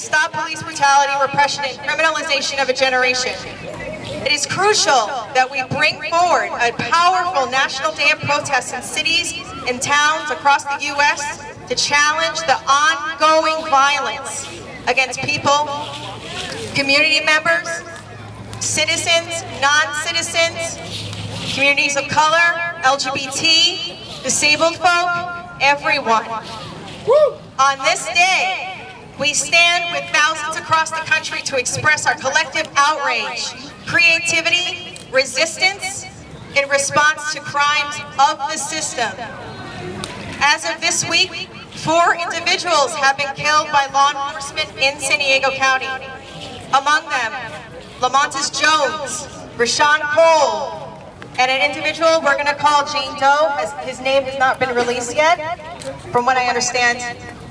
stop police brutality, repression, and criminalization of a generation. It is crucial that we bring forward a powerful National Day of Protest in cities and towns across the U.S. to challenge the ongoing violence against people, community members, citizens, non-citizens, communities of color, LGBT, disabled folk, everyone. On this day, we stand with thousands across the country to express our collective outrage, creativity, resistance in response to crimes of the system. As of this week, 4 individuals have been killed by law enforcement in San Diego County. Among them, Lamontis Jones, Rashawn Cole, and an individual we're going to call Jane Doe, as his name has not been released yet, from what I understand,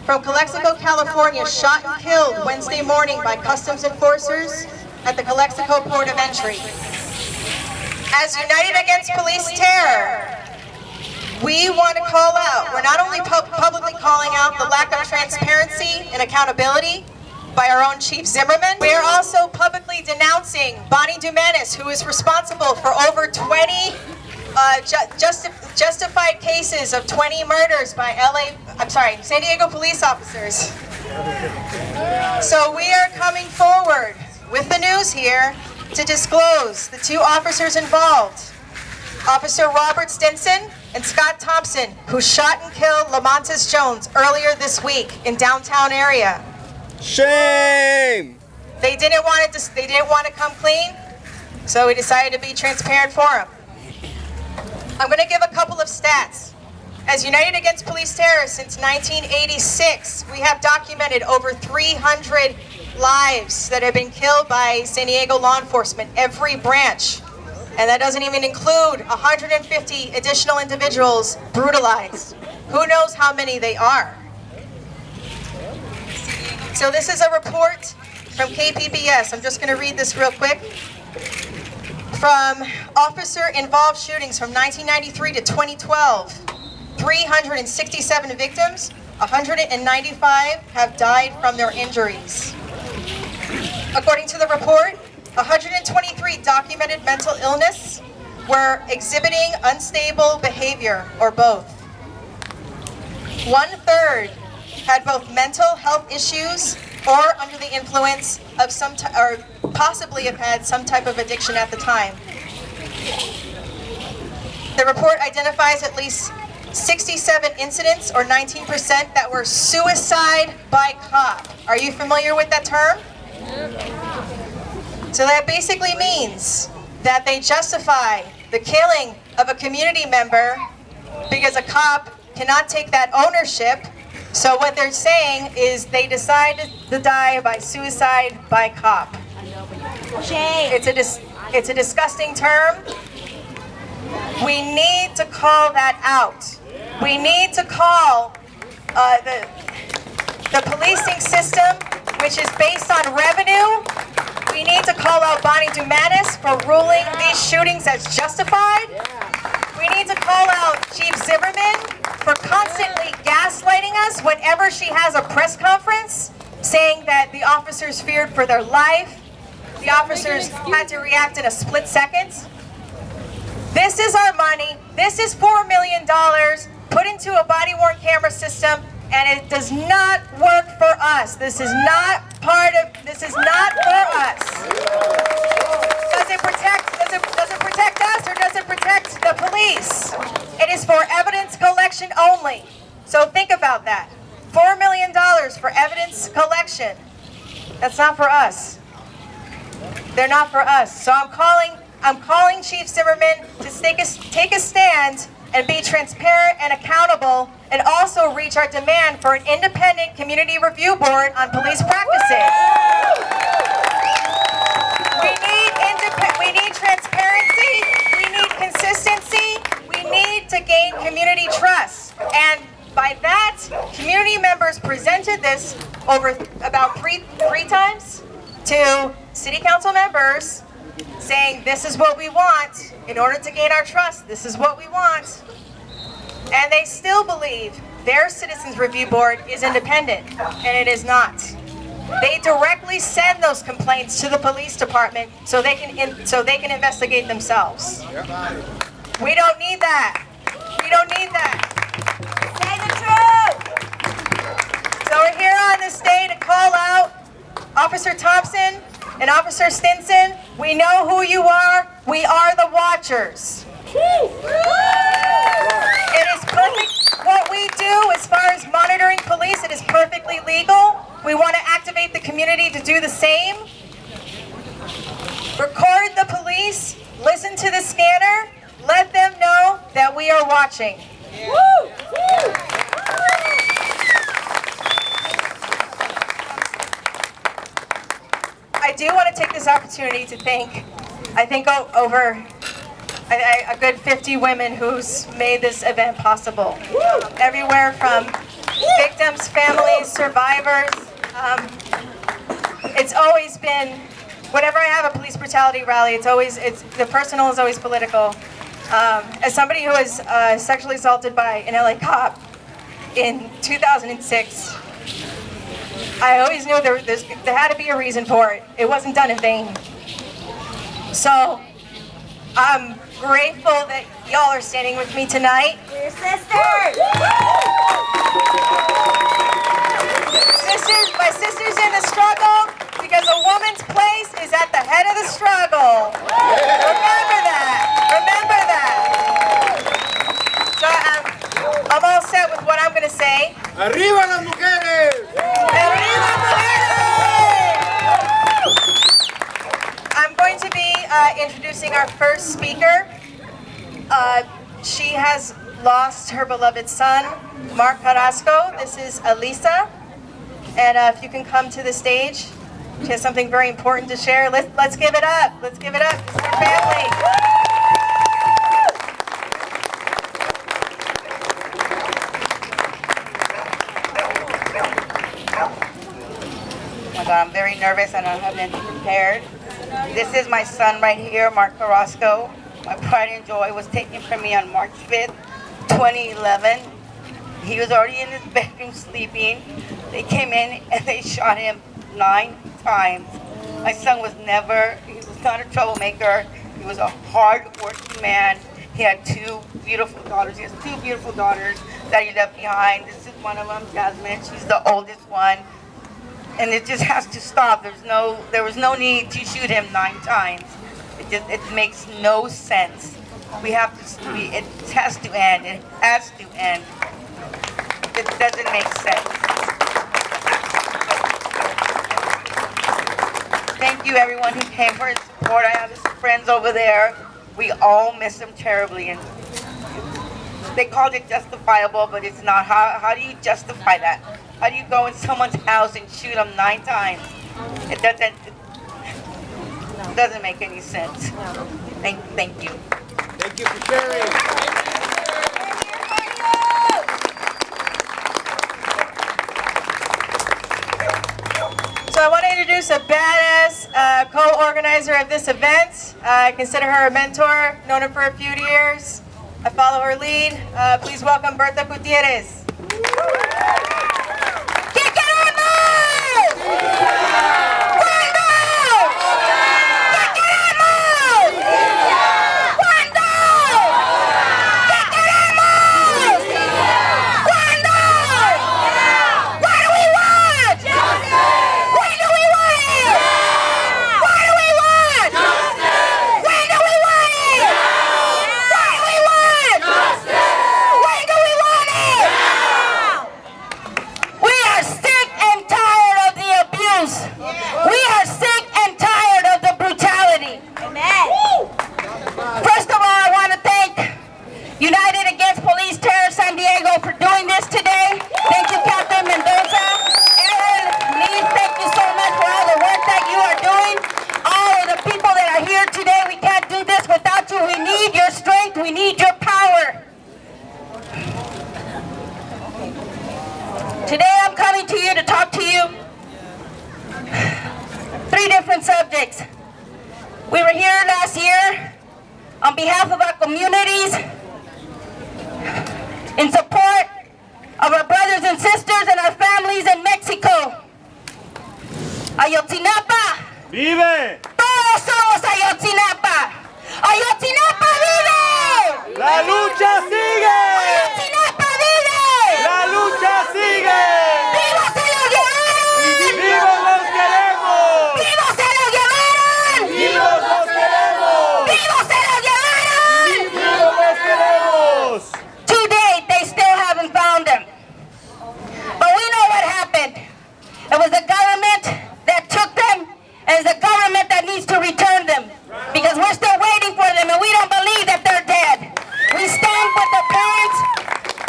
from Calexico, California, shot and killed Wednesday morning by customs enforcers at the Calexico Port of Entry. As United Against Police Terror, we want to call out, we're not only publicly calling out the lack of transparency and accountability by our own Chief Zimmerman, we are also publicly denouncing Bonnie Dumanis, who is responsible for over 20 justified cases of 20 murders by San Diego police officers. So we are coming forward with the news here to disclose the 2 officers involved, Officer Robert Stinson and Scott Thompson, who shot and killed Lamontis Jones earlier this week in downtown area. Shame! They didn't want to come clean, so we decided to be transparent for them. I'm going to give a couple of stats. As United Against Police Terror since 1986, we have documented over 300 lives that have been killed by San Diego law enforcement, every branch. And that doesn't even include 150 additional individuals brutalized. Who knows how many they are? So this is a report from KPBS. I'm just going to read this real quick. From officer-involved shootings from 1993 to 2012, 367 victims, 195 have died from their injuries. According to the report, 123 documented mental illness were exhibiting unstable behavior or both. 1/3 had both mental health issues or under the influence of or possibly have had some type of addiction at the time. The report identifies at least 67 incidents, or 19%, that were suicide by cop. Are you familiar with that term? So that basically means that they justify the killing of a community member because a cop cannot take that ownership. So what they're saying is they decided to die by suicide by cop. It's a disgusting term. We need to call that out. We need to call the policing system, which is based on revenue. We need to call out Bonnie Dumanis for ruling these shootings as justified. We need to call out Chief Zimmerman for constantly gaslighting us whenever she has a press conference, saying that the officers feared for their life. The officers had to react in a split second. This is our money. This is $4 million put into a body-worn camera system, and it does not work for us. This is not for us. Does it protect us, or does it protect the police? It is for evidence collection only. So think about that. $4 million for evidence collection. That's not for us. They're not for us. So I'm calling Chief Zimmerman to take a stand and be transparent and accountable, and also reach our demand for an independent community review board on police practices. We need transparency, we need consistency, we need to gain community trust. And by that, community members presented this over about three times to city council members, saying this is what we want in order to gain our trust. This is what we want. And they still believe their Citizens Review Board is independent, and it is not. They directly send those complaints to the police department so they can investigate themselves. We don't need that. We don't need that. Say the truth. So we're here on this day to call out Officer Thompson and Officer Stinson. We know who you are. We are the Watchers. It is perfect what we do as far as monitoring police. It is perfectly legal. We want to activate the community to do the same. Record the police, listen to the scanner, let them know that we are watching. I do want to take this opportunity to thank, over a good 50 women who's made this event possible. Everywhere from victims, families, survivors. It's always been, whenever I have a police brutality rally, the personal is always political. As somebody who was sexually assaulted by an LA cop in 2006, I always knew there had to be a reason for it. It wasn't done in vain. So I'm grateful that y'all are standing with me tonight. We're sisters! My sisters in the struggle, because a woman's place is at the head of the struggle. Remember that. Remember that. So I'm all set with what I'm going to say. ¡Arriba las mujeres! ¡Arriba mujeres! I'm going to be introducing our first speaker. She has lost her beloved son, Marc Carrasco. This is Elisa. And if you can come to the stage, she has something very important to share. Let's give it up. Let's give it up. This is her family. Oh my God, I'm very nervous and I don't have anything prepared. This is my son right here, Marc Carrasco. My pride and joy was taken from me on March 5th, 2011. He was already in his bedroom sleeping. They came in and they shot him 9 times. My son he was not a troublemaker. He was a hard-working man. He had 2 beautiful daughters. He has 2 beautiful daughters that he left behind. This is one of them, Jasmine. She's the oldest one. And it just has to stop. There was no need to shoot him 9 times. It makes no sense. It has to end. It has to end. It doesn't make sense. Thank you everyone who came for his support. I have his friends over there. We all miss him terribly. And they called it justifiable, but it's not. How do you justify that? How do you go in someone's house and shoot them 9 times? It doesn't make any sense. Thank you. Thank you for sharing. So I want to introduce a badass co-organizer of this event. I consider her a mentor, known her for a few years. I follow her lead. Please welcome Bertha Gutierrez. We were here last year on behalf of our communities in support of our brothers and sisters and our families in Mexico. Ayotzinapa, ¡Vive! todos somos Ayotzinapa. Ayotzinapa vive. ¡La lucha sigue! Ayotzinapa vive. ¡La lucha sigue! ¡Vivos se lo llevaron! ¡Vivos los queremos! ¡Vivos se lo llevaron! ¡Vivos los queremos! ¡Vivos se lo llevaron! ¡Vivos los queremos! To date, they still haven't found him. But we know what happened. It was the government that took them, and it's the government that needs to return them. Because we're still waiting for them, and we don't believe that they're dead. We stand with the parents.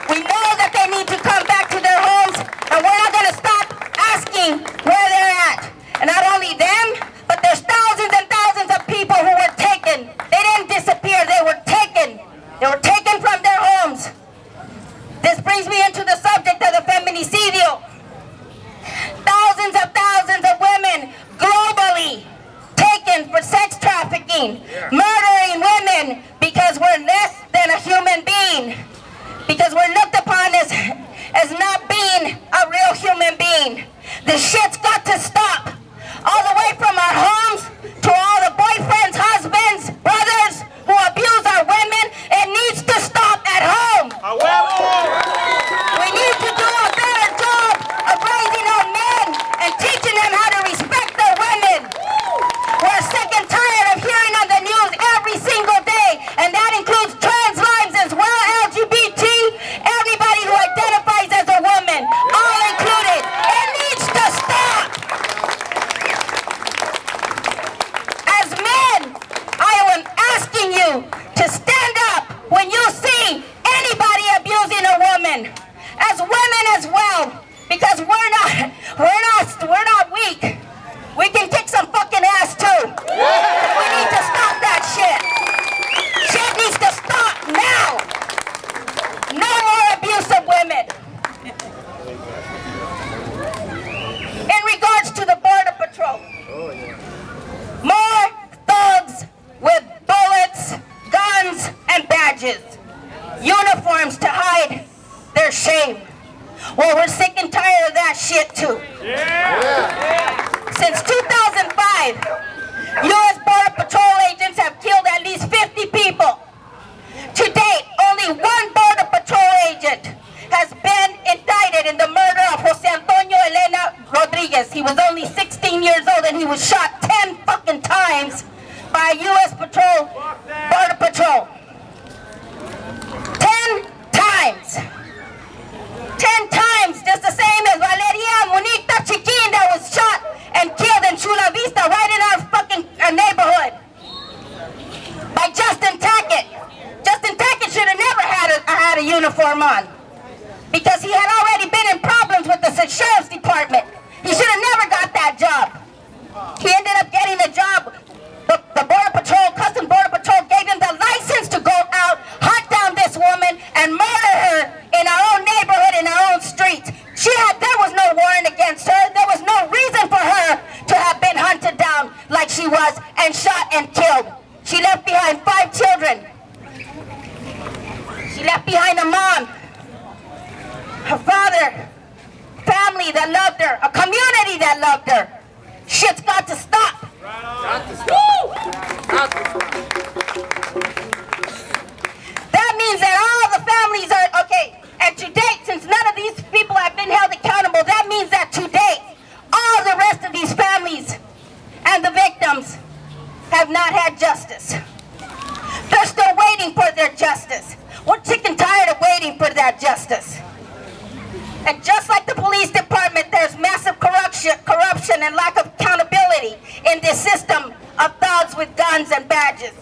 We know that they need to come back to their homes, and we're not going to stop asking where they're at. And not only them, but there's thousands and thousands of people who were taken. They didn't disappear, they were taken. They were taken from their homes. This brings me into the subject of the feminicidio. Thousands of women globally taken for sex trafficking, murdering women because we're less than a human being, because we're looked upon as not being a real human being. This shit's got to stop. All the way from our homes to all the boyfriends, husbands, brothers who abuse our women, it needs to stop at home. ¡A huevo! We need to do a better job of raising our men and teaching them how to respect their women. We're sick and tired of hearing on the news every single day, and that includes trans lives as well, LGBT, everybody who identifies as a woman, all included. It needs to stop. As men, I am asking you to stand up when you see anybody abusing a woman. As women as well, because we're not weak. We can kick some fucking ass too. We need to stop that shit. Shit needs to stop now. No more abuse of women. In regards to the Border Patrol, more thugs with bullets, guns, and badges. Uniforms to hide their shame. Well, we're sick and tired of that shit too. Since 2005, U.S. Border Patrol agents have killed at least 50 people. To date, only one Border Patrol agent has been indicted in the murder of Jose Antonio Elena Rodriguez. He was only 16 years old and he was shot 10 fucking times by U.S. Border Patrol. 10 times. 10 times, just the same as Valeria Tachiquin that was shot and killed in Chula Vista, right in our fucking neighborhood, by Justin Tackett. Justin Tackett should have never had a uniform on, because he had already been in problems with the sheriff's department. He should have never got that job. He ended up getting a job. The Border Patrol, Customs Border Patrol, gave him the license to go out, hunt down this woman, and murder her in our own neighborhood, in our own streets. There was no warrant against her. There was no reason for her to have been hunted down like she was and shot and killed. She left behind 5 children. She left behind a mom, her father, family that loved her, a community that loved her. Shit's got to stop. That means that all the families are, okay, and to date, since none of these people have been held accountable, that means that to date, all the rest of these families and the victims have not had justice. They're still waiting for their justice. We're sick and tired of waiting for that justice. And just like the police department, there's massive corruption and lack of accountability in this system of thugs with guns and badges.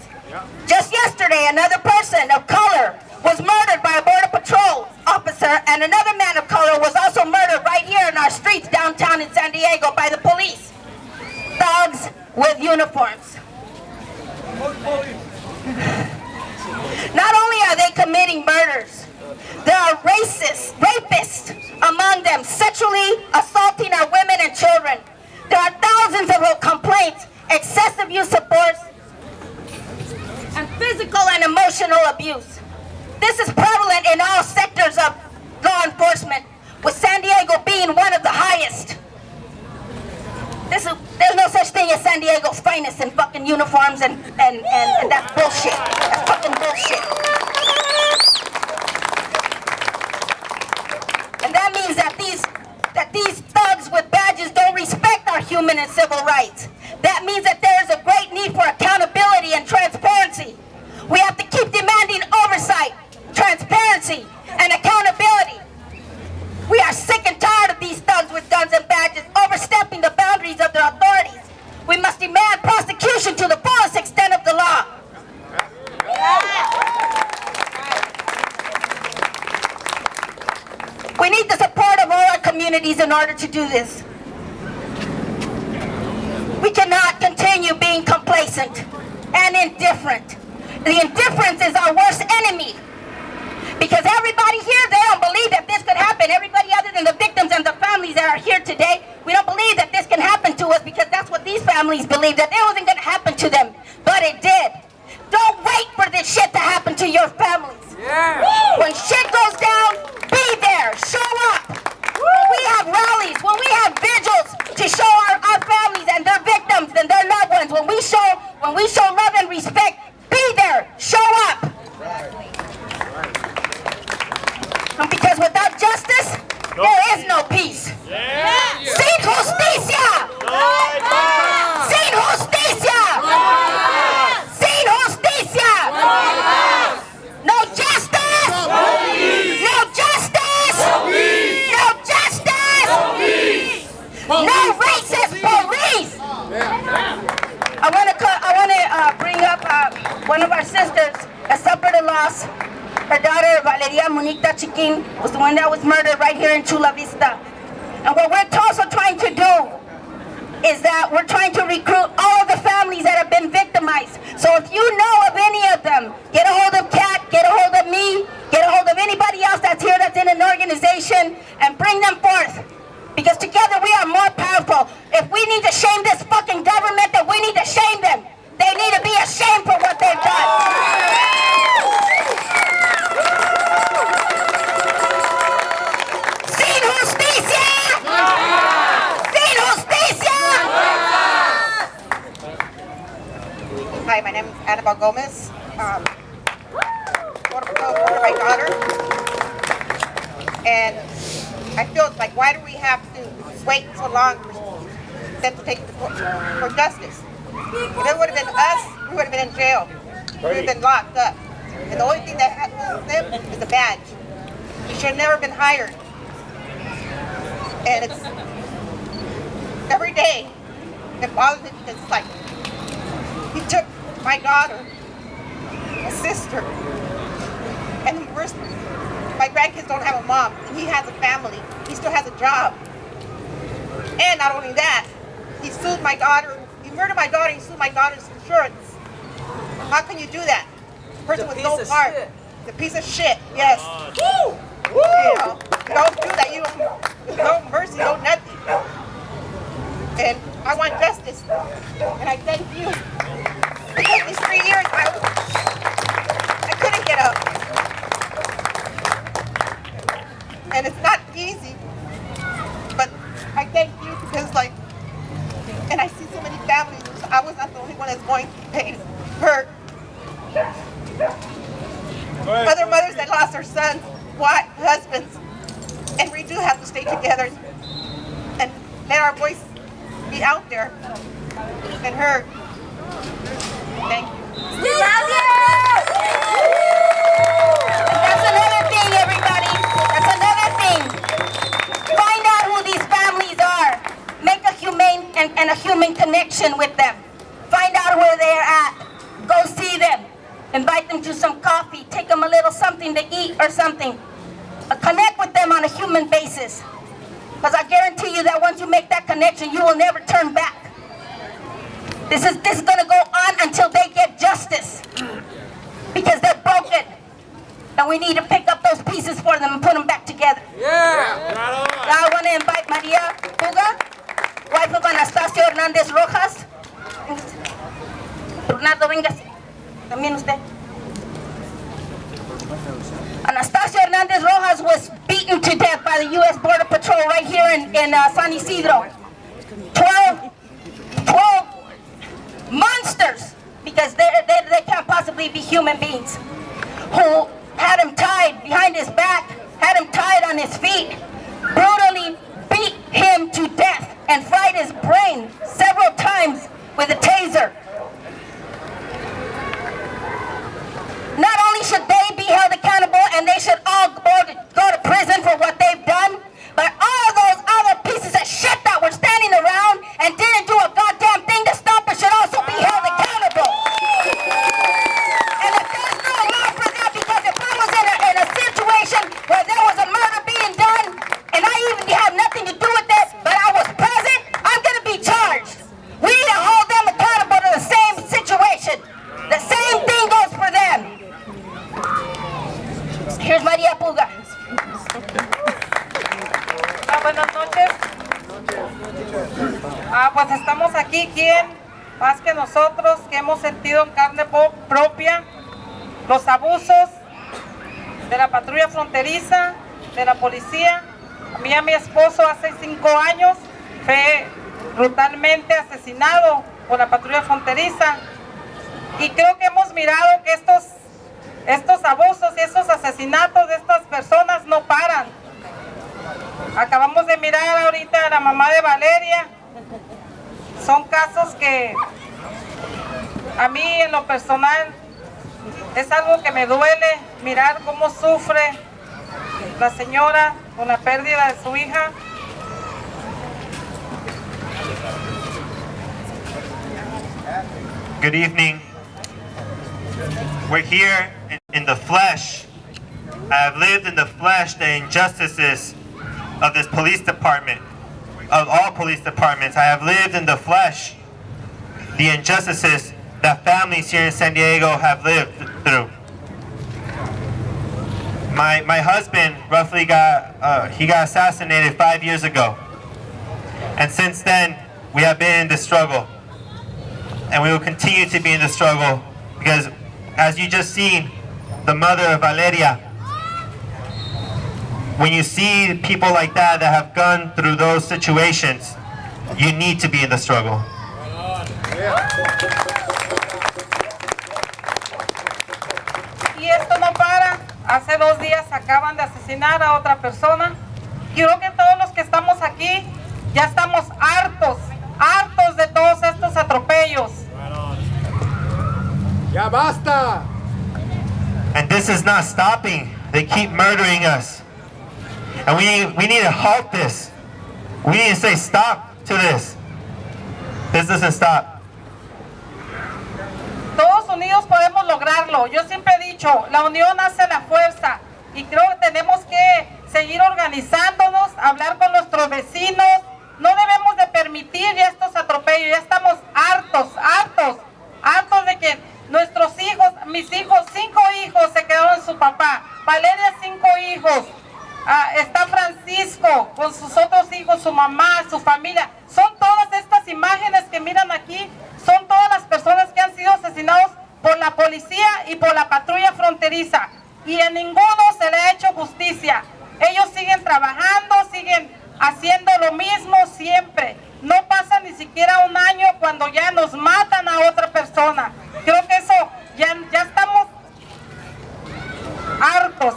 Just yesterday, another person of color was murdered by a Border Patrol officer, and another man of color was also murdered right here in our streets downtown in San Diego by the police. Thugs with uniforms. Not only are they committing murders, there are rapists among them, sexually assaulting our women and children. There are thousands of complaints, excessive use of force, and physical and emotional abuse. This is prevalent in all sectors of law enforcement, with San Diego being one of the highest. is San Diego's finest in fucking uniforms, and that's bullshit. That's fucking bullshit. And that means that these thugs with badges don't respect our human and civil rights. That means that there is a great need for accountability and transparency. We have to keep demanding oversight, transparency, and accountability. We are sick and tired of these thugs with guns and badges overstepping the boundaries of their authorities. We must demand prosecution to the fullest extent of the law. We need the support of all our communities in order to do this. We cannot continue being complacent and indifferent. The indifference is our worst enemy. Because everybody here, they don't believe that this could happen. Everybody other than the victims and the families that are here today, we don't believe that this can happen to us because that's what these families believe, that it wasn't going to happen to them. But it did. Don't wait for this shit to happen to your families. Yeah. When shit goes down, be there. Show up. When we have rallies, when we have vigils to show our families and their victims and their loved ones, when we show love and respect, be there. Show up. And because without justice, there is no peace. Yeah. Sin justicia! Sin justicia! Sin justicia! No justice! No justice! No justice! No racist police! I want to bring up one of our sisters that suffered a loss. Her daughter, Valeria Tachiquin, was the one that was murdered right here in Chula Vista. And what we're also trying to do is that we're trying to recruit all of the families that have been victimized. So if you know of any of them, get a hold of Kat, get a hold of me, get a hold of anybody else that's here that's in an organization, and bring them forth. Because together we are more powerful. If we need to shame this fucking government, then we need to shame them. They need to be ashamed for what they've done. Sin justicia! Sin justicia! Hi, my name is Annabel Gomez. Border Patrol for my daughter. And I feel like, why do we have to wait so long for them to take for justice? If it would have been us, we would have been in jail. We would have been locked up. And the only thing that happens to them is a badge. We should have never been hired. And it's every day it bothers me because it's like he took my daughter, my sister, and the worst, my grandkids don't have a mom, and he has a family. He still has a job. And not only that, he sued my daughter. He murdered my daughter. He sued my daughter's insurance. How can you do that? A person with no heart. The piece of shit. Yes. Woo! Woo! You know, you don't do that. You don't. No mercy. No nothing. And I want justice. And I thank you. Because these 3 years, I couldn't get up. And it's not easy. But I thank you because, like, and I see so many families. I was not the only one that's going to be hurt. Other mothers that lost their sons, wives, husbands, and we do have to stay together and let our voice be out there and heard. Thank you. We love you! And that's another thing, everybody. That's another thing. Find out who these families are. Make a humane and a human connection with them. Find out where they're at. Go see them. Invite them to some coffee. Take them a little something to eat or something. Connect with them on a human basis. Because I guarantee you that once you make that connection, you will never turn back. This is going to go on until they get justice. Because they're broken. And we need to pick up those pieces for them and put them back together. Yeah. Now I want to invite Maria Puga, wife of Anastacio Hernandez Rojas. Bernardo, véngase. También usted. Anastacio Hernandez Rojas was beaten to death by the U.S. Border Patrol right here in San Isidro. 12 human beings, who had him tied behind his back, had him tied on his feet, brutally beat him to death, and fried his brain several times with a taser. Not only should they be held accountable and they should all go to prison for what they've done, but all those other pieces of shit that were standing around and didn't do a goddamn thing to stop it should also be held accountable. And if there's no law for that, because if I was in a situation where there was a murder being done and I even had nothing to do with it, but I was present, I'm going to be charged. We need to hold them accountable to the same situation. The same thing goes for them. Here's Maria Puga. Buenas noches. Pues estamos aquí, ¿quién más que nosotros que hemos sentido en carne propia los abusos de la patrulla fronteriza, de la policía? A mí y a mi esposo hace 5 años fue brutalmente asesinado por la patrulla fronteriza, y creo que hemos mirado que estos abusos y estos asesinatos de estas personas no paran. Acabamos de mirar ahorita a la mamá de Valeria. Son casos que a mí en lo personal es algo que me duele mirar cómo sufre la señora con la pérdida de su hija. Good evening. We're here in the flesh. I have lived in the flesh the injustices of this police department, of all police departments. I have lived in the flesh the injustices that families here in San Diego have lived through. My husband roughly got assassinated 5 years ago, and since then we have been in the struggle, and we will continue to be in the struggle, because as you just seen, the mother of Valeria, when you see people like that have gone through those situations, you need to be in the struggle. Y esto no para. Hace 2 días acaban de asesinar a otra persona. Creo que todos los que estamos aquí ya estamos hartos de todos estos atropellos. ¡Ya basta! And this is not stopping. They keep murdering us. And we need to halt this. We need to say stop to this. This doesn't stop. Todos unidos podemos lograrlo. Yo siempre he dicho, la unión hace la fuerza. Y creo que tenemos que seguir organizándonos, hablar con nuestros vecinos. No debemos de permitir ya estos atropellos. Ya estamos hartos de que nuestros hijos, mis hijos, 5 hijos se quedaron en su papá. Valeria, 5 hijos. Está Francisco con sus otros hijos, su mamá, su familia. Son todas estas imágenes que miran aquí, son todas las personas que han sido asesinados por la policía y por la patrulla fronteriza. Y a ninguno se le ha hecho justicia. Ellos siguen trabajando, siguen haciendo lo mismo siempre. No pasa ni siquiera un año cuando ya nos matan a otra persona. Creo que eso, ya estamos hartos.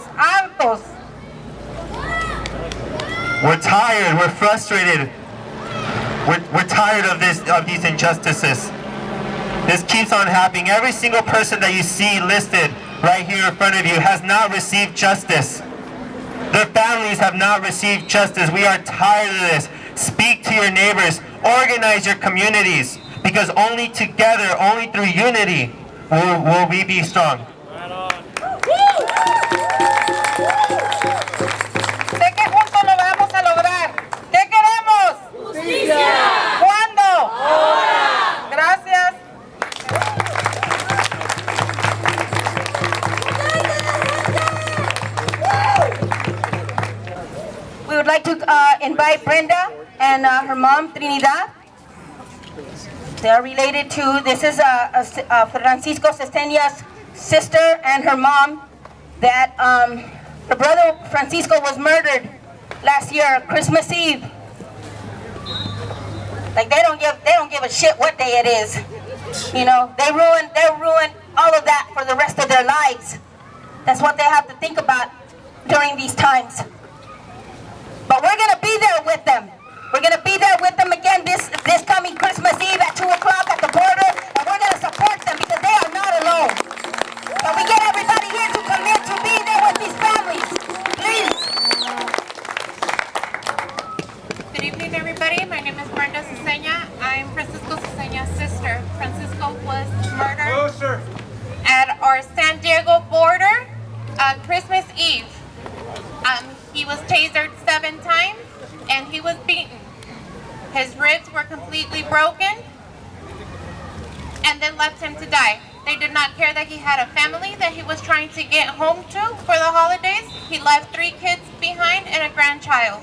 We're tired. We're frustrated. We're tired of these injustices. This keeps on happening. Every single person that you see listed right here in front of you has not received justice. Their families have not received justice. We are tired of this. Speak to your neighbors. Organize your communities. Because only together, only through unity, will we be strong. Sé que juntos lo vamos a lograr. ¿Qué queremos? ¡Justicia! ¿Cuándo? ¡Ahora! Gracias. We would like to invite Brenda and her mom, Trinidad. They are related to, this is Francisco Cesena's sister and her mom, that her brother Francisco was murdered last year, Christmas Eve. Like they don't give a shit what day it is. You know, they ruined all of that for the rest of their lives. That's what they have to think about during these times. But we're going to be there with them. We're going to be there with them again this coming Christmas Eve at 2 o'clock at the border, and we're going to support them because they are not alone. But we get everybody here to commit to be there with these families. Please. Good evening, everybody. My name is Brenda Cesena. I'm Francisco Cesena's sister. Francisco was murdered at our San Diego border on Christmas Eve. He was tasered 7 times and he was beaten. His ribs were completely broken and then left him to die. They did not care that he had a family that he was trying to get home to for the holidays. He left 3 kids behind and a grandchild.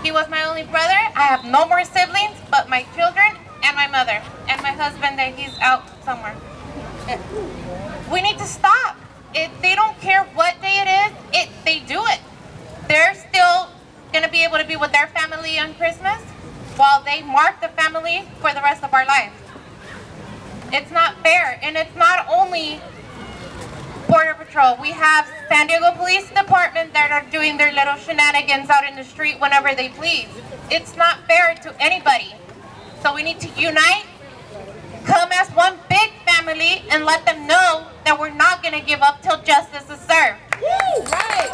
He was my only brother. I have no more siblings but my children and my mother and my husband that he's out somewhere. We need to stop. They don't care what day it is, they do it. They're still going to be able to be with their family on Christmas while they mark the family for the rest of our lives. It's not fair, and it's not only Border Patrol. We have San Diego Police Department that are doing their little shenanigans out in the street whenever they please. It's not fair to anybody. So we need to unite, come as one big family, and let them know that we're not going to give up till justice is served. Woo! Right.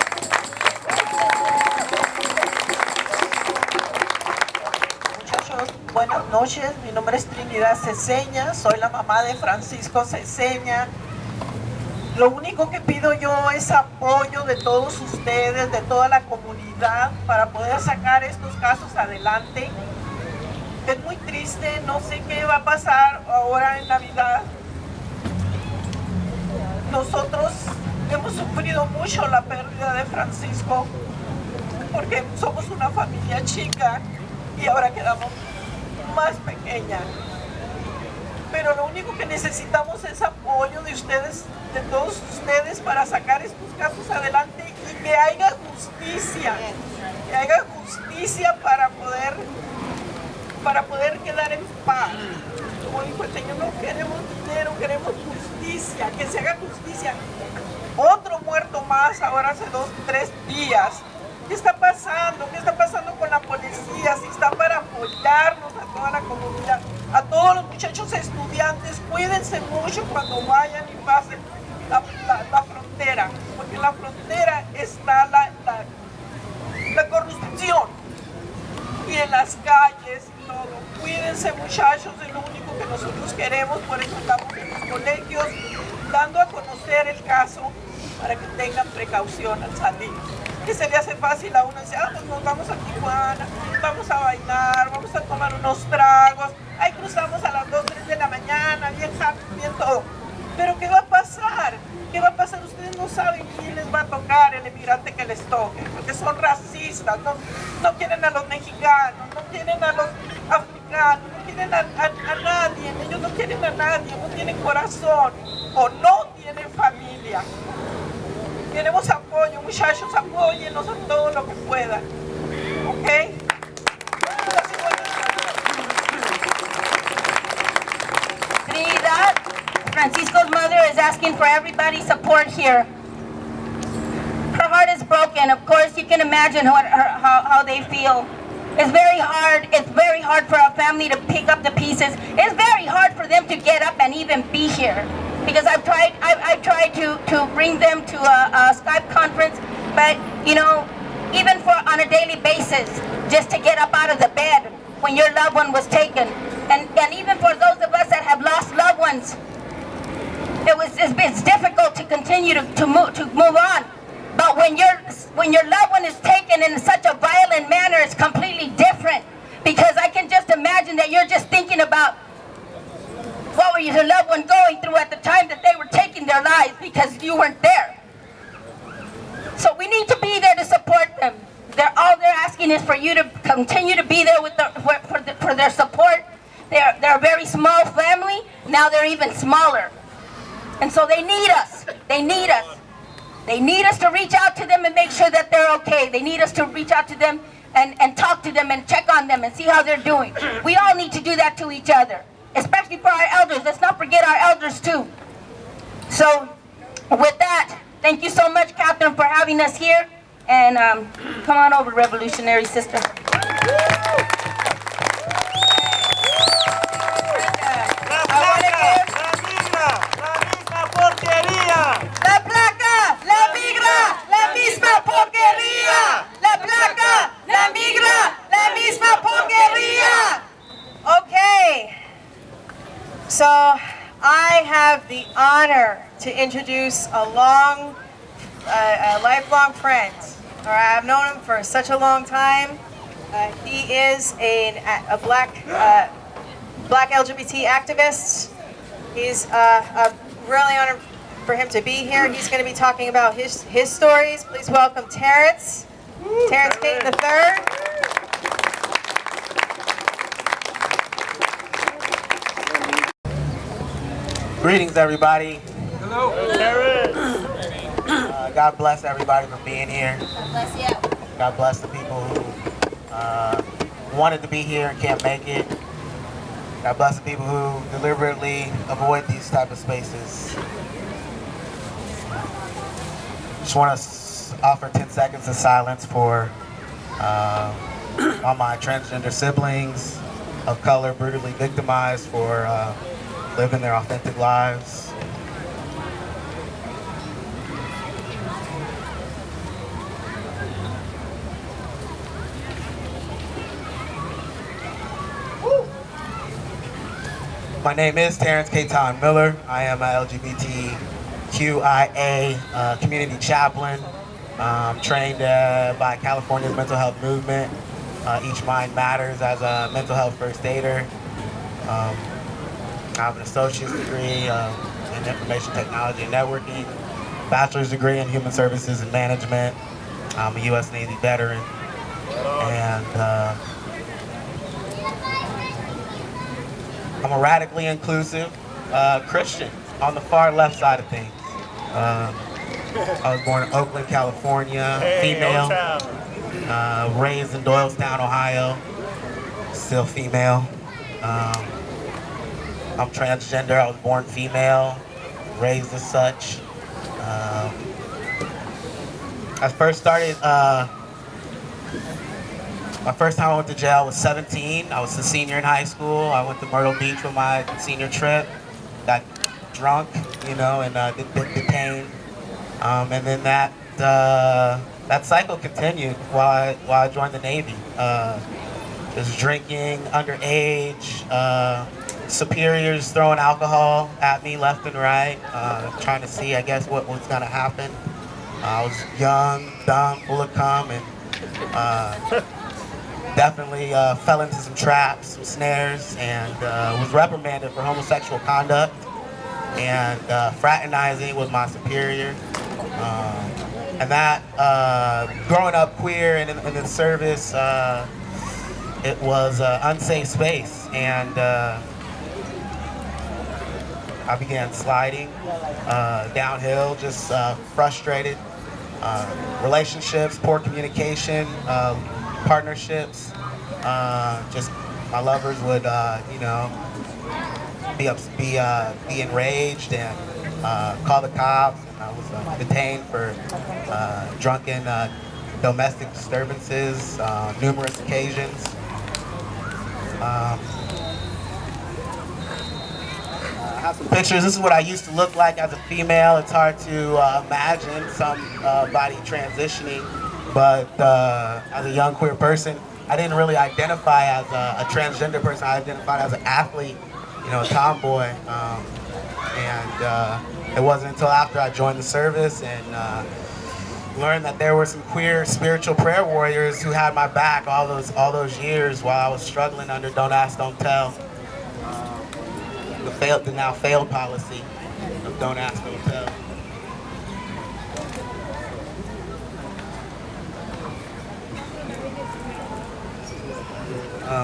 Muchachos, buenas noches. Mi nombre es Trinidad Cesena. Soy la mamá de Francisco Cesena. Lo único que pido yo es apoyo de todos ustedes, de toda la comunidad, para poder sacar estos casos adelante. Es muy triste, no sé qué va a pasar ahora en Navidad. Nosotros hemos sufrido mucho la pérdida de Francisco, porque somos una familia chica y ahora quedamos más pequeña. Pero lo único que necesitamos es apoyo de ustedes, de todos ustedes, para sacar estos casos adelante y que haya justicia para poder quedar en paz. Como dijo el Señor, no queremos dinero, queremos justicia, que se haga justicia. Otro muerto más ahora hace 2, 3 días. ¿Qué está pasando? ¿Qué está pasando con la policía? Si está para apoyarnos a toda la comunidad, a todos los muchachos estudiantes, cuídense mucho cuando vayan y pasen la frontera, porque en la frontera está la corrupción y en las calles y todo. Cuídense, muchachos, es lo único que nosotros queremos, por eso estamos en los colegios dando a conocer el caso para que tengan precaución al salir. Que se le hace fácil a uno decir, pues nos vamos a Tijuana, vamos a bailar, vamos a tomar unos tragos, ahí cruzamos a las 2, 3 de la mañana, bien happy, bien todo. Pero ¿qué va a pasar? ¿Qué va a pasar? Ustedes no saben quién les va a tocar el emigrante que les toque, porque son racistas, no quieren a los mexicanos, no quieren a los africanos, no quieren a nadie, ellos no quieren a nadie, no tienen corazón o no tienen familia. Queremos apoyo, muchachos, apóyennos a todo lo que puedan, ¿ok? Trinidad, Francisco's mother is asking for everybody's support here. Her heart is broken. Of course, you can imagine how they feel. It's very hard. It's very hard for our family to pick up the pieces. It's very hard for them to get up and even be here. Because I've tried to bring them to a Skype conference, but you know, even on a daily basis, just to get up out of the bed when your loved one was taken, and even for those of us that have lost loved ones, it's difficult to continue to move on. But when your loved one is taken in such a violent manner, it's completely different. Because I can just imagine that you're just thinking about what were your loved one going through at the time that they were taking their lives because you weren't there. So we need to be there to support them. All they're asking is for you to continue to be there for their support. They're a very small family. Now they're even smaller. And so they need us. They need us. They need us to reach out to them and make sure that they're okay. They need us to reach out to them and talk to them and check on them and see how they're doing. We all need to do that to each other. Especially for our elders. Let's not forget our elders too. So with that, thank you so much, Catherine, for having us here. And come on over, revolutionary sister. La placa, la migra, la misma porquería. La placa, la migra, la misma porquería. Okay, so I have the honor to introduce a lifelong friend. All right, I've known him for such a long time. He is a black LGBT activist. He's really honored for him to be here. He's going to be talking about his stories. Please welcome Terrance. Terrance Payton III. Greetings, everybody. Hello. God bless everybody for being here. God bless you. God bless the people who wanted to be here and can't make it. God bless the people who deliberately avoid these type of spaces. Just want to offer 10 seconds of silence for all my transgender siblings of color brutally victimized for living their authentic lives. My name is Terrance K. Miller. I am a LGBTQIA community chaplain, trained by California's mental health movement. Each Mind Matters as a mental health first aider. I have an associate's degree in information technology and networking, bachelor's degree in human services and management. I'm a U.S. Navy veteran, and I'm a radically inclusive Christian on the far left side of things. I was born in Oakland, California, female, raised in Doylestown, Ohio, still female. I'm transgender. I was born female, raised as such. I first started, my first time I went to jail I was 17. I was a senior in high school. I went to Myrtle Beach for my senior trip. Got drunk, you know, and detained. And then that cycle continued while I joined the Navy. Just drinking, underage, superiors throwing alcohol at me left and right, trying to see, I guess, what was gonna happen. I was young, dumb, full of cum, and definitely fell into some traps, some snares, and was reprimanded for homosexual conduct and fraternizing with my superior. And that, growing up queer and in the service, it was an unsafe space, and I began sliding downhill, just frustrated. Relationships, poor communication, partnerships. Just my lovers would, you know, be enraged and call the cops. And I was detained for drunken domestic disturbances, numerous occasions. I have some pictures. This is what I used to look like as a female. It's hard to imagine somebody transitioning, but as a young queer person, I didn't really identify as a transgender person. I identified as an athlete, you know, a tomboy. And it wasn't until after I joined the service and learned that there were some queer spiritual prayer warriors who had my back all those years while I was struggling under Don't Ask, Don't Tell. The now failed policy of Don't Ask, Don't Tell.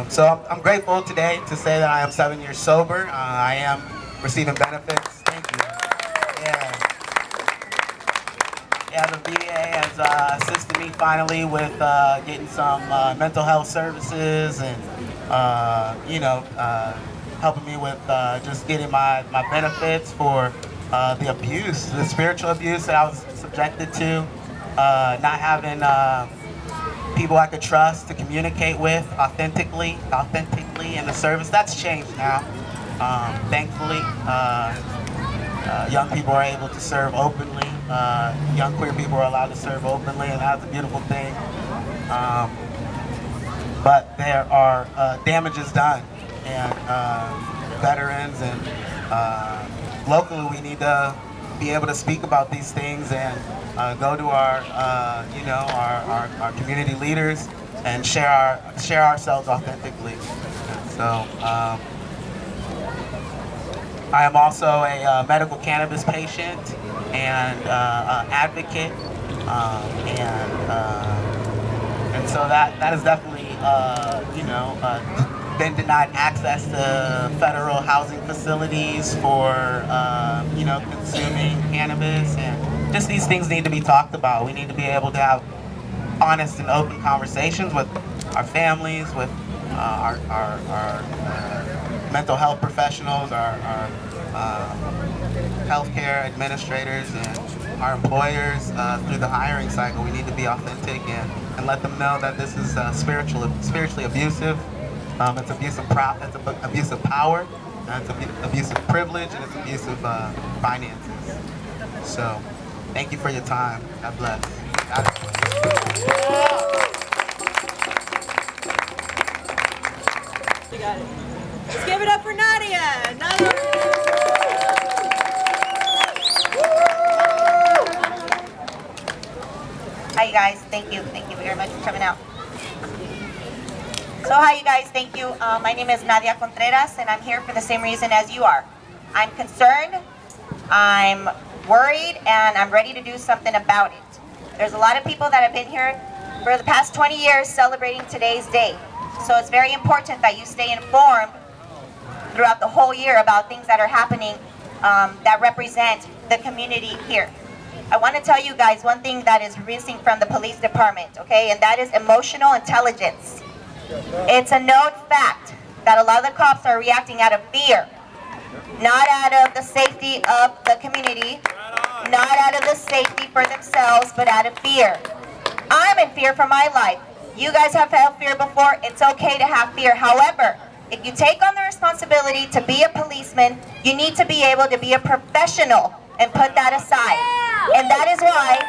So I'm grateful today to say that I am 7 years sober. I am receiving benefits. Thank you. Yeah, the VA has assisted me finally with getting some mental health services and, you know, helping me with just getting my benefits for the abuse, the spiritual abuse that I was subjected to, not having people I could trust to communicate with authentically in the service. That's changed now, thankfully. Young people are able to serve openly. Young queer people are allowed to serve openly, and that's a beautiful thing. But there are damages done, and veterans and locally we need to be able to speak about these things and go to our, our community leaders and share ourselves authentically. And so I am also a medical cannabis patient and advocate, and so that is definitely been denied access to federal housing facilities for consuming cannabis, and just these things need to be talked about. We need to be able to have honest and open conversations with our families, with our mental health professionals, our healthcare administrators, and our employers through the hiring cycle. We need to be authentic and let them know that this is spiritually abusive. It's abuse of abuse of power, it's abuse of privilege, and it's abuse of finances. So, thank you for your time. God bless. You got it. Let's give it up for Nadia. Hi, you guys. Thank you. Thank you very much for coming out. So hi, you guys. Thank you. My name is Nadia Contreras, and I'm here for the same reason as you are. I'm concerned, I'm worried, and I'm ready to do something about it. There's a lot of people that have been here for the past 20 years celebrating today's day. So it's very important that you stay informed throughout the whole year about things that are happening that represent the community here. I want to tell you guys one thing that is missing from the police department, okay? And that is emotional intelligence. It's a known fact that a lot of the cops are reacting out of fear, not out of the safety of the community, not out of the safety for themselves, but out of fear. I'm in fear for my life. You guys have had fear before. It's okay to have fear. However, if you take on the responsibility to be a policeman, you need to be able to be a professional and put that aside. And that is why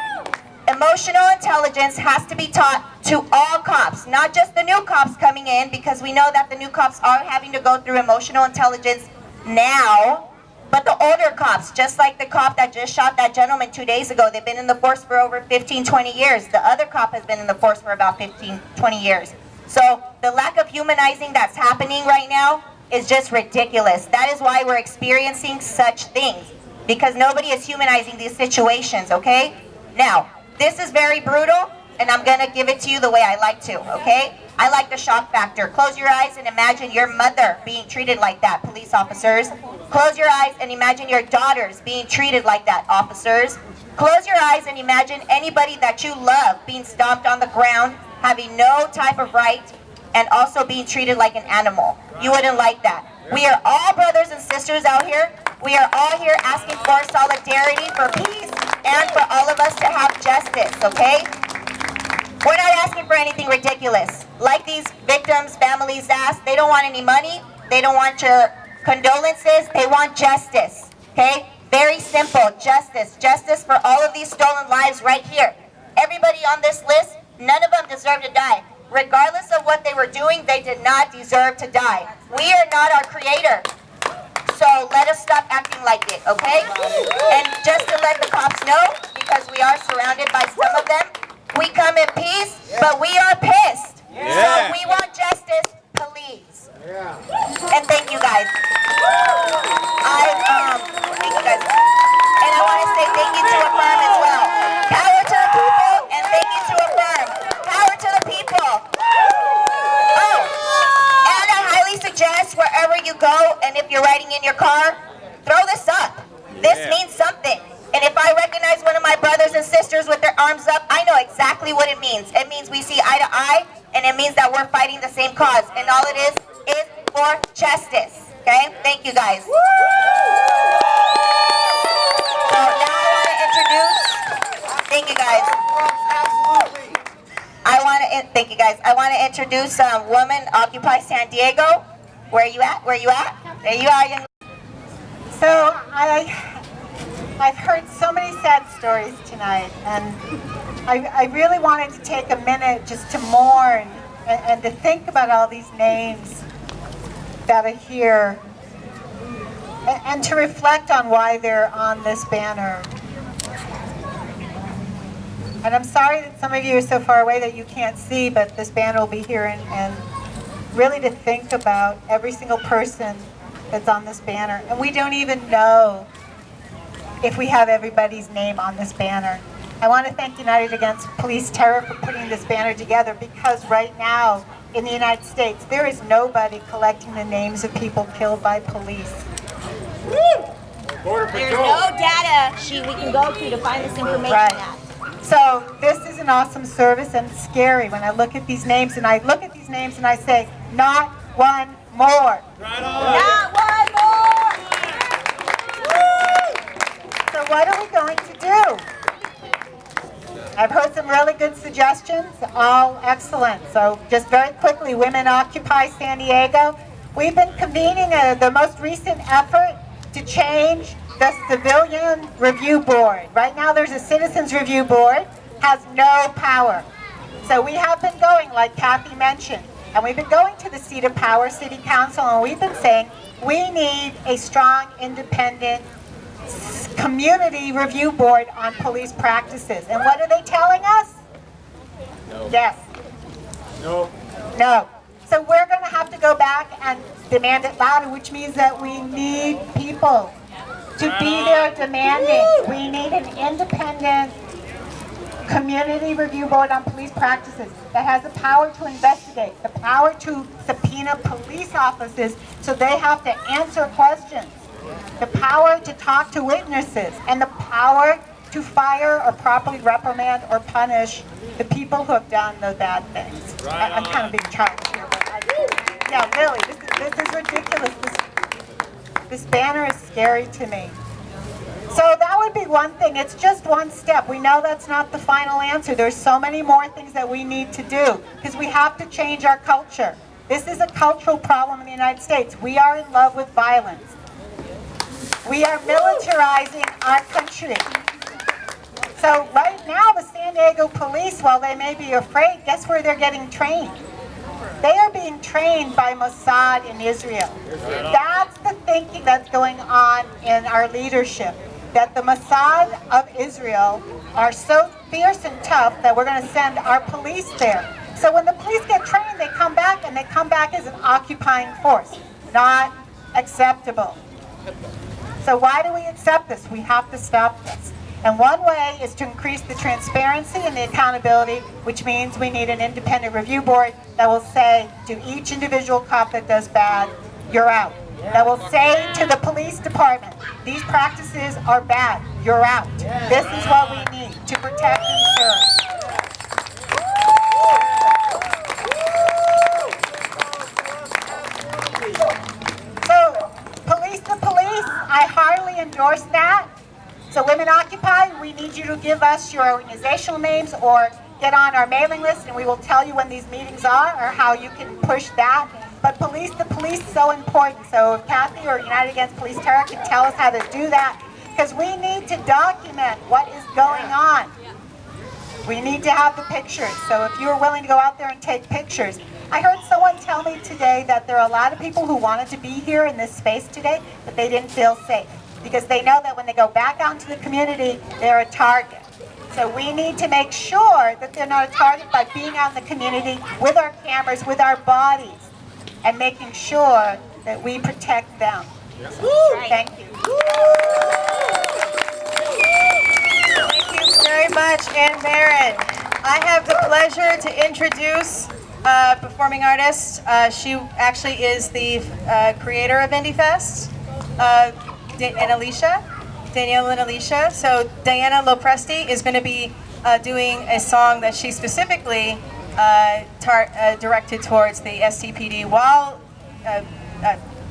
emotional intelligence has to be taught to all cops, not just the new cops coming in, because we know that the new cops are having to go through emotional intelligence now, but the older cops, just like the cop that just shot that gentleman 2 days ago, they've been in the force for over 15, 20 years. The other cop has been in the force for about 15, 20 years. So the lack of humanizing that's happening right now is just ridiculous. That is why we're experiencing such things, because nobody is humanizing these situations, okay? Now, this is very brutal, and I'm gonna give it to you the way I like to, okay? I like the shock factor. Close your eyes and imagine your mother being treated like that, police officers. Close your eyes and imagine your daughters being treated like that, officers. Close your eyes and imagine anybody that you love being stomped on the ground, having no type of right, and also being treated like an animal. You wouldn't like that. We are all brothers and sisters out here. We are all here asking for solidarity, for peace, and for all of us to have justice, okay? We're not asking for anything ridiculous. Like these victims' families ask, they don't want any money, they don't want your condolences, they want justice, okay? Very simple, justice. Justice for all of these stolen lives right here. Everybody on this list, none of them deserve to die. Regardless of what they were doing, they did not deserve to die. We are not our creator. So let us stop acting like it, okay? And just to let the cops know, because we are surrounded by some of them, we come in peace, but we are pissed. So we want justice, please. And thank you guys. Thank you guys. And I want to say thank you to Affirm as well. Power to the people, and thank you to Affirm. Power to the people. Oh, and I highly suggest wherever you go, and if you're riding in your car, throw this up. This means something. And if I recognize one of my brothers and sisters with their arms up, I know exactly what it means. It means we see eye to eye, and it means that we're fighting the same cause. And all it is for justice. Okay? Thank you guys. thank you guys. I want to introduce Women Occupy San Diego. Where are you at? Where are you at? There you are, young. So I've heard so many sad stories tonight, and I really wanted to take a minute just to mourn and to think about all these names that are here, and to reflect on why they're on this banner. And I'm sorry that some of you are so far away that you can't see, but this banner will be here, and really to think about every single person that's on this banner. And we don't even know if we have everybody's name on this banner. I want to thank United Against Police Terror for putting this banner together, because right now in the United States there is nobody collecting the names of people killed by police. There's no data sheet we can go to find this information at. So this is an awesome service, and it's scary when I look at these names and I say, not one more. Not one more! So what are we going to do? I've heard some really good suggestions, all excellent. So just very quickly, Women Occupy San Diego. We've been convening the most recent effort to change the Civilian Review Board. Right now there's a Citizens Review Board, has no power. So we have been going, like Cathy mentioned, and we've been going to the seat of power, City Council, and we've been saying we need a strong, independent community review board on police practices. And what are they telling us? No. Yes. No. No. So we're going to have to go back and demand it louder, which means that we need people to be there demanding. We need an independent community review board on police practices that has the power to investigate, the power to subpoena police officers so they have to answer questions, the power to talk to witnesses, and the power to fire or properly reprimand or punish the people who have done the bad things. I'm kind of being childish here, but yeah, really, this is ridiculous. This banner is scary to me. So that would be one thing. It's just one step. We know that's not the final answer. There's so many more things that we need to do, because we have to change our culture. This is a cultural problem in the United States. We are in love with violence. We are militarizing our country. So right now the San Diego police, while they may be afraid, guess where they're getting trained? They are being trained by Mossad in Israel. That's the thinking that's going on in our leadership, that the Mossad of Israel are so fierce and tough that we're going to send our police there. So when the police get trained, they come back, and they come back as an occupying force. Not acceptable. So why do we accept this? We have to stop this. And one way is to increase the transparency and the accountability, which means we need an independent review board that will say to each individual cop that does bad, you're out. That will say to the police department, these practices are bad, you're out. This is what we need to protect and serve. So, police to police, I heartily endorse that. So Women Occupy, we need you to give us your organizational names or get on our mailing list, and we will tell you when these meetings are or how you can push that. But police to police is so important. So if Cathy or United Against Police Terror can tell us how to do that, because we need to document what is going on. We need to have the pictures. So if you're willing to go out there and take pictures. I heard someone tell me today that there are a lot of people who wanted to be here in this space today, but they didn't feel safe, because they know that when they go back out into the community, they're a target. So we need to make sure that they're not a target by being out in the community with our cameras, with our bodies, and making sure that we protect them. Thank you. Thank you very much, Ann Barrett. I have the pleasure to introduce a performing artist. She actually is the creator of Indie Fest. And Alicia, Danielle and Alicia. So Diana LoPresti is going to be doing a song that she specifically directed towards the STPD while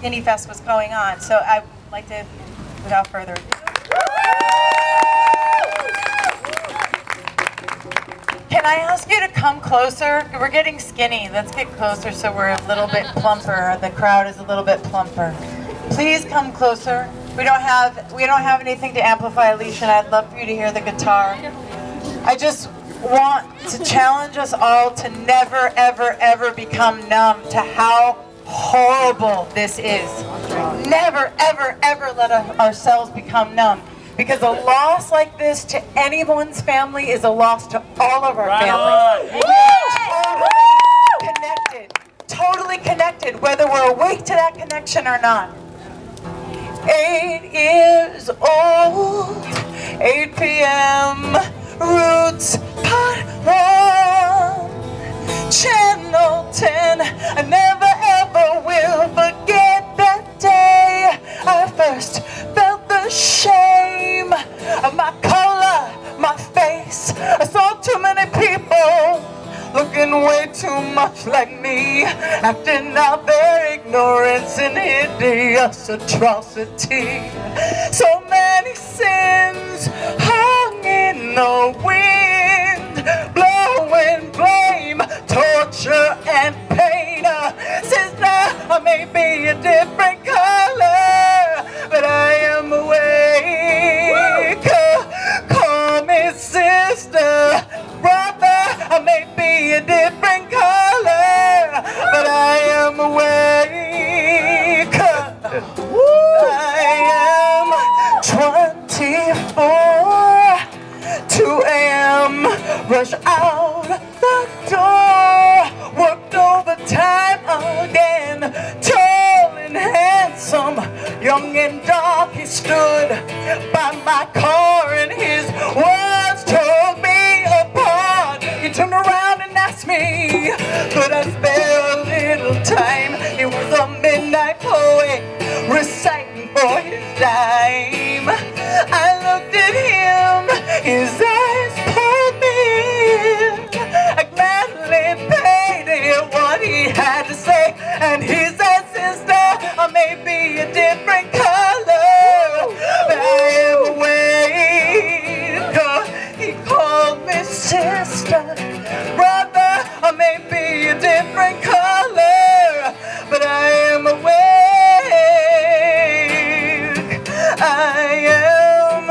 Indie Fest was going on. So I'd like to, without further ado. Can I ask you to come closer? We're getting skinny. Let's get closer so we're a little bit plumper. The crowd is a little bit plumper. Please come closer. We don't have anything to amplify, Alicia, and I'd love for you to hear the guitar. I just want to challenge us all to never, ever, ever become numb to how horrible this is. Never, ever, ever let ourselves become numb. Because a loss like this to anyone's family is a loss to all of our families. Totally connected, whether we're awake to that connection or not. 8 years old, 8 p.m., Roots, Part 1, Channel 10. I never ever will forget that day I first felt the shame of my color, my face. I saw too many people looking way too much like me, acting out their ignorance and hideous atrocity. So many sins hung in the wind, blowing blame, torture and pain. Sister, I may be a different color, but I am awake. Call me sister, brother, I may be a different color, but I am awake. I am 24, 2 a.m., rush out the door, worked overtime again, tall and handsome, young and dark, he stood by my car and his words tore me apart. He turned around and asked me, could I spare a little time? He was a midnight poet, reciting for his dime. I looked at him, his eyes pulled me in. I gladly paid him what he had to say, and he said, sister, I may be a different color, but I am awake. He called me sister, brother, I may be a different color, but I am awake. I am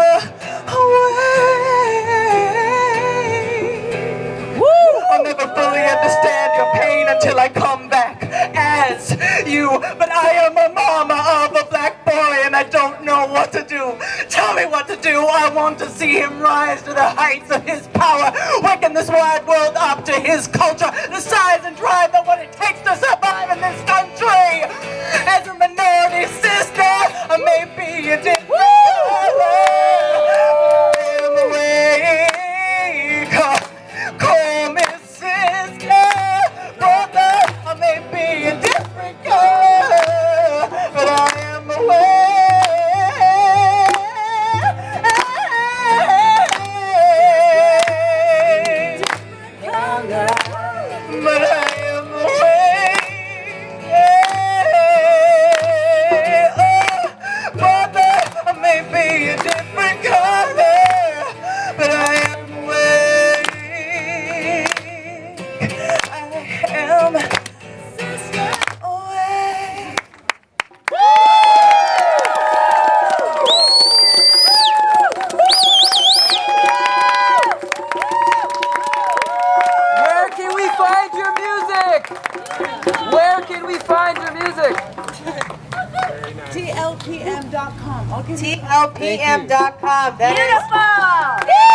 awake. Woo! I'll never fully understand your pain until I come back as you, but I am a mama of a black boy and I don't know what to do. Tell me what to do. I want to see him rise to the heights of his power, waking this wide world up to his culture, the size and drive of what it takes to survive in this country. As a minority sister, I may be a different color. I am awake. Call me sister, brother, I may be a different color, but I am awake. But I am awake. Brother, I may be a different color, but I am awake. I am awake. Where can we find your music? Where can we find your music? TLPM.com. TLPM.com. That is Beautiful!